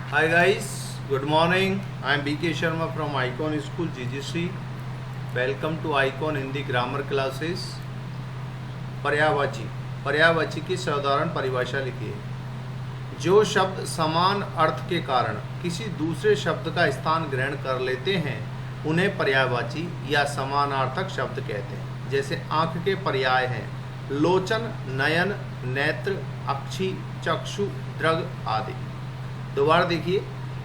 Hi guys, good morning. I am BK Sharma from Icon School GGC. Welcome to Icon Hindi Grammar Classes. पर्यायवाची पर्यायवाची की साधारण परिभाषा लिखिए। जो शब्द समान अर्थ के कारण किसी दूसरे शब्द का स्थान ग्रहण कर लेते हैं उन्हें पर्यायवाची या समानार्थक शब्द कहते हैं। जैसे आँख के पर्याय हैं लोचन, नयन, नेत्र, अक्षि, चक्षु, दृग आदि। दोबारा देखिए,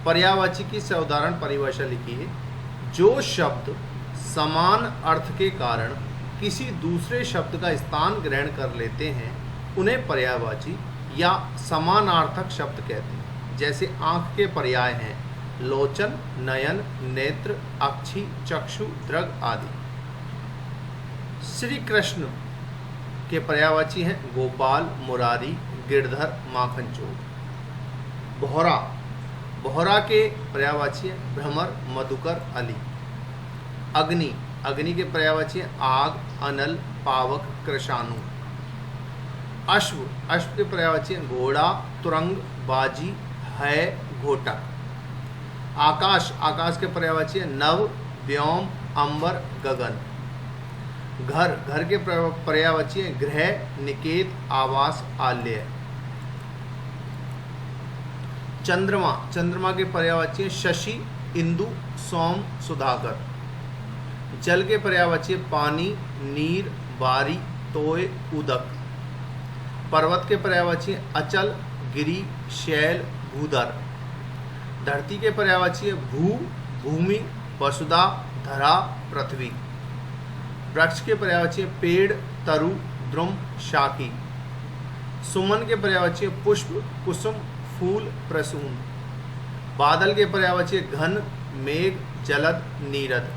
पर्यायवाची की साधारण परिभाषा लिखी है। जो शब्द समान अर्थ के कारण किसी दूसरे शब्द का स्थान ग्रहण कर लेते हैं उन्हें पर्यायवाची या समानार्थक शब्द कहते हैं। जैसे आँख के पर्याय हैं लोचन, नयन, नेत्र, अक्षि, चक्षु, दृग आदि। श्री कृष्ण के पर्यायवाची हैं गोपाल, मुरारी, गिरधर, माखन चोर। बोहरा, बोहरा के पर्यायवाची हैं भ्रमर, मधुकर, अली। अग्नि, अग्नि के पर्यायवाची हैं आग, अनल, पावक, कृशाणु। अश्व, अश्व के पर्यायवाची हैं घोड़ा, तुरंग, बाजी, है, घोटक। आकाश, आकाश के पर्यायवाची हैं नभ, व्योम, अंबर, गगन। घर, घर के पर्यायवाची हैं गृह, निकेत, आवास, आलय। चंद्रमा, चंद्रमा के पर्यायवाची हैं शशि, इंदु, सोम, सुधाकर। जल के पर्यायवाची हैं पानी, नीर, बारी, तोय, उदक। पर्वत के पर्यायवाची हैं अचल, गिरी, शैल, भूधर। धरती के पर्यायवाची हैं भू, भूमि, वसुधा, धरा, पृथ्वी। वृक्ष के पर्यायवाची हैं पेड़, तरु, द्रुम, शाकी। सुमन के पर्यायवाची हैं पुष्प, कुसुम, फूल, प्रसून। बादल के पर्यायवाची हैं घन, मेघ, जलद, नीरद।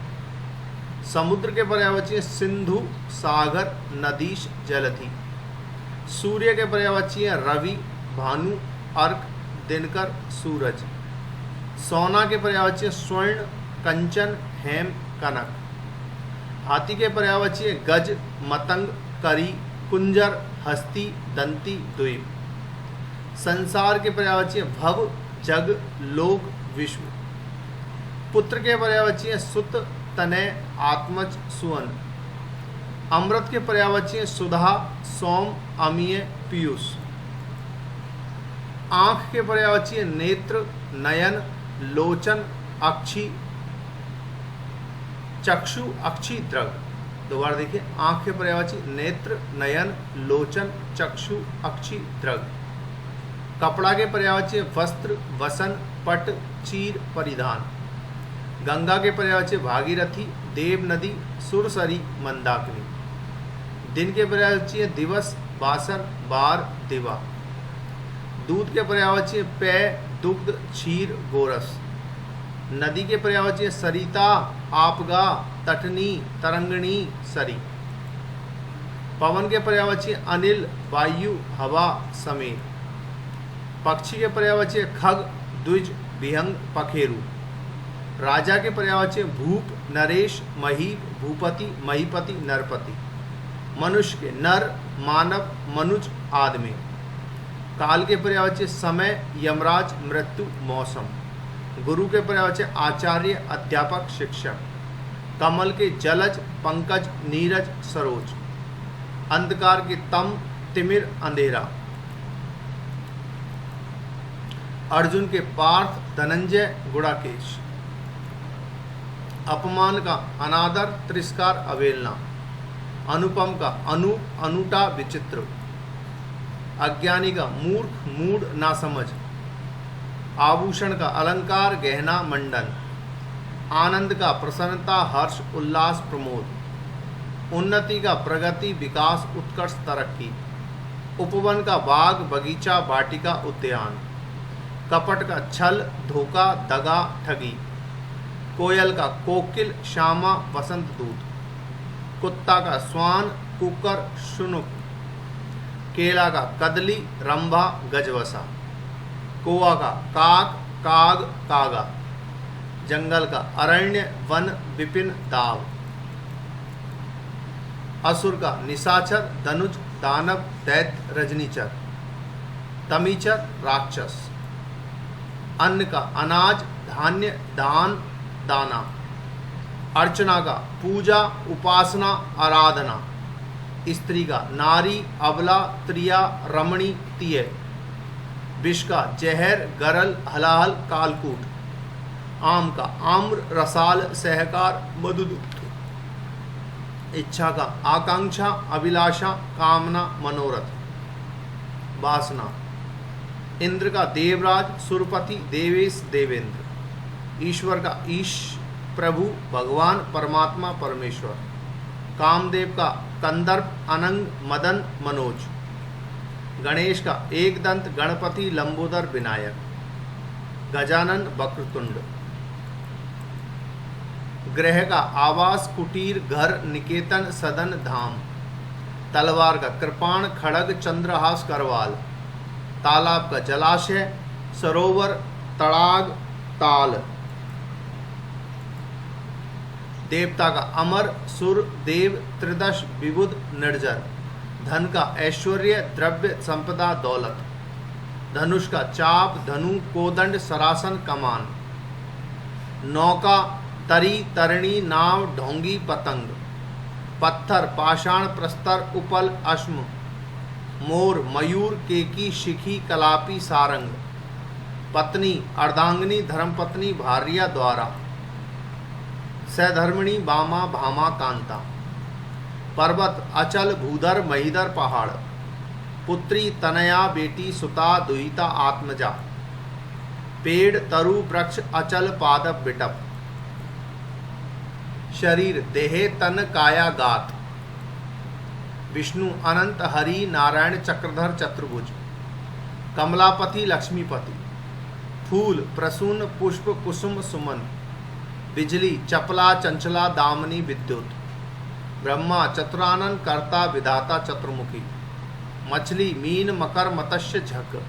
समुद्र के पर्यायवाची हैं सिंधु, सागर, नदीश, जलधि। सूर्य के पर्यायवाची हैं रवि, भानु, अर्क, दिनकर, सूरज। सोना के पर्यायवाची हैं स्वर्ण, कंचन, हेम, कनक। हाथी के पर्यायवाची हैं गज, मतंग, करी, कुंजर, हस्ती, दंती, द्वीप। संसार के पर्यायवाची हैं भव, जग, लोक, विश्व। पुत्र के पर्यायवाची हैं सुत, तनय, आत्मज, सुवन। अमृत के पर्यायवाची हैं सुधा, सोम, अमीय, पीयूष। आँख के पर्यायवाची हैं नेत्र, नयन, लोचन, अक्षि, चक्षु, अक्षि, दृग। दोबारा देखिए, आँख के पर्यायवाची नेत्र, नयन, लोचन, चक्षु, अक्षि, दृग। कपड़ा के पर्यायवाची वस्त्र, वसन, पट, चीर, परिधान। गंगा के पर्यायवाची भागीरथी, देव नदी, सुरसरी, मंदाकिनी। दिन के पर्यायवाची दिवस, बासर, बार, दिवा। दूध के पर्यायवाची पेय, दुग्ध, क्षीर, गोरस। नदी के पर्यायवाची सरिता, आपगा, तटनी, तरंगणी, सरी। पवन के पर्यायवाची अनिल, वायु, हवा, समेत। पक्षी के पर्यायवाची खग, द्विज, विहंग, पखेरु। राजा के पर्यायवाची भूप, नरेश, महीप, भूपति, महीपति, नरपति। मनुष्य के नर, मानव, मनुज, आदमी। काल के पर्यायवाची समय, यमराज, मृत्यु, मौसम। गुरु के पर्यायवाची आचार्य, अध्यापक, शिक्षक। कमल के जलज, पंकज, नीरज, सरोज। अंधकार के तम, तिमिर, अंधेरा। अर्जुन के पार्थ, धनंजय, गुड़ाकेश। अपमान का अनादर, तिरस्कार, अवेलना। अनुपम का अनूप, अनूठा, विचित्र। अज्ञानी का मूर्ख, मूढ़, नासमझ। आभूषण का अलंकार, गहना, मंडन। आनंद का प्रसन्नता, हर्ष, उल्लास, प्रमोद। उन्नति का प्रगति, विकास, उत्कर्ष, तरक्की। उपवन का बाग, बगीचा, वाटिका, उद्यान। कपट का छल, धोखा, दगा, ठगी। कोयल का कोकिल, श्यामा, वसंत दूत। कुत्ता का स्वान, कुकर, शुनुक। केला का कदली, रंभा, गजवसा। कौआ का काक, काग, कागा। जंगल का अरण्य, वन, विपिन, दाव। असुर का निशाचर, धनुज, दानव, दैत्य, रजनीचर। तमीचर, राक्षस। अन्न का अनाज, धान्य, दान, दाना। अर्चना का पूजा, उपासना, आराधना। स्त्री का नारी, अबला, त्रिया, रमणी, तिय। विष का जहर, गरल, हलाहल, कालकूट। आम का आम्र, रसाल, सहकार, मधुदूत। इच्छा का आकांक्षा, अभिलाषा, कामना, मनोरथ। वासना। इंद्र का देवराज, सुरपति, देवेश, देवेंद्र। ईश्वर का ईश, प्रभु, भगवान, परमात्मा, परमेश्वर। कामदेव का कंदर्प, अनंग, मदन, मनोज। गणेश का एक दंत, गणपति, लंबोदर, विनायक। गजानन, वक्रतुंड। ग्रह का आवास, कुटीर, घर, निकेतन, सदन, धाम। तलवार का कृपाण, खड़ग, चंद्रहास, करवाल। तालाब का जलाशय, सरोवर, तड़ाग, ताल। देवता का अमर, सुर, देव, त्रिदश, विबुध, निर्जर। धन का ऐश्वर्य, द्रव्य, संपदा, दौलत। धनुष का चाप, धनु, कोदंड, सरासन, कमान। नौका, तरी, तरणी, नाव, ढोंगी, पतंग। पत्थर, पाषाण, प्रस्तर, उपल, अश्म। मोर, मयूर, केकी, शिखी, कलापी, सारंग। पत्नी, अर्धांगिनी, धर्मपत्नी, भार्या, द्वारा। सधर्मिणी, बामा, भामा, कांता। पर्वत, अचल, भूधर, महीधर, पहाड़। पुत्री, तनया, बेटी, सुता, दुहिता, आत्मजा। पेड़, तरु, वृक्ष, अचल, पादप, बिटप। शरीर, देह, तन, काया, गात। विष्णु, अनंत, हरि, नारायण, चक्रधर, चतुर्भुज। कमलापति, लक्ष्मीपति। फूल, प्रसून, पुष्प, कुसुम, सुमन। बिजली, चपला, चंचला, दामिनी, विद्युत। ब्रह्मा, चतुरानन, कर्ता, विधाता, चतुर्मुखी। मछली, मीन, मकर, मत्स्य, झक।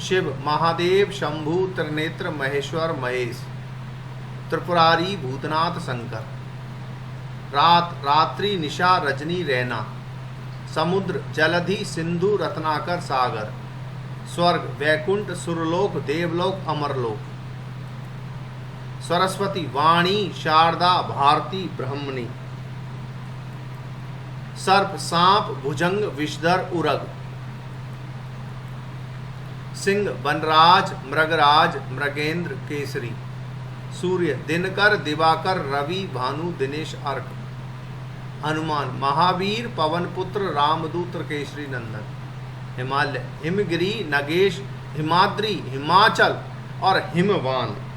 शिव, महादेव, शंभु, त्रिनेत्र, महेश्वर, महेश। त्रिपुरारी, भूतनाथ, शंकर। रात, रात्रि, निशा, रजनी, रैना। समुद्र, जलधि, सिंधु, रत्नाकर, सागर। स्वर्ग, वैकुंठ, सुरलोक, देवलोक, अमरलोक। सरस्वती, वाणी, शारदा, भारती, ब्रह्मणी। सर्प, सांप, भुजंग, विषधर, उरग। सिंह, वनराज, मृगराज, मृगेंद्र, केसरी। सूर्य, दिनकर, दिवाकर, रवि, भानु, दिनेश, अर्क। हनुमान, महावीर, पवनपुत्र, रामदूत, केसरी नंदन। हिमालय, हिमगिरी, नगेश, हिमाद्री, हिमाचल और हिमवान।